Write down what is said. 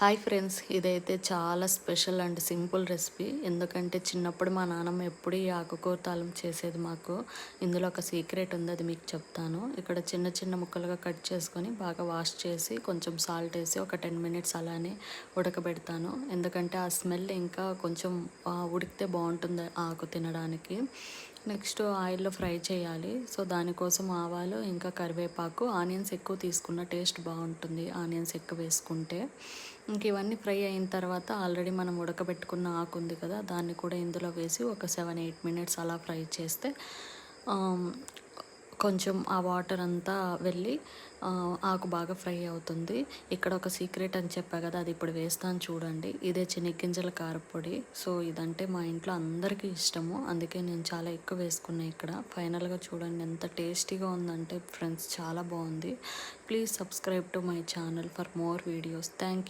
Hi friends, ఇదైతే చాలా special and simple recipe. ఎందుకంటే చిన్నప్పుడు మా నాన్నమ్మ ఎప్పుడు ఈ ఆకుకూర తాలింపు చేసేది మాకు. ఇందులో ఒక సీక్రెట్ ఉంది, అది మీకు చెప్తాను. ఇక్కడ చిన్న చిన్న ముక్కలుగా కట్ చేసుకొని బాగా వాష్ చేసి కొంచెం సాల్ట్ వేసి ఒక 10 మినిట్స్ అలానే ఉడకబెడతాను. ఎందుకంటే ఆ స్మెల్ ఇంకా కొంచెం ఉడికితే బాగుంటుంది ఆకు తినడానికి. నెక్స్ట్ ఆయిల్లో ఫ్రై చేయాలి. సో దానికోసం ఆవాలు ఇంకా కరివేపాకు, ఆనియన్స్ ఎక్కువ తీసుకున్న టేస్ట్ బాగుంటుంది ఆనియన్స్ ఎక్కువ వేసుకుంటే. ఇంక ఇవన్నీ ఫ్రై అయిన తర్వాత ఆల్రెడీ మనం ఉడకబెట్టుకున్న ఆకు ఉంది కదా, దాన్ని కూడా ఇందులో వేసి ఒక 7-8 మినిట్స్ అలా ఫ్రై చేస్తే కొంచెం ఆ వాటర్ అంతా వెళ్ళి ఆకు బాగా ఫ్రై అవుతుంది. ఇక్కడ ఒక సీక్రెట్ అని చెప్పా కదా, అది ఇప్పుడు వేస్తాను చూడండి. ఇదే చెనిగ్గింజల కారపొడి. సో ఇదంటే మా ఇంట్లో అందరికీ ఇష్టము, అందుకే నేను చాలా ఎక్కువ వేసుకున్నాను ఇక్కడ. ఫైనల్గా చూడండి ఎంత టేస్టీగా ఉందంటే ఫ్రెండ్స్, చాలా బాగుంది. Please subscribe to my channel for more videos. Thank you.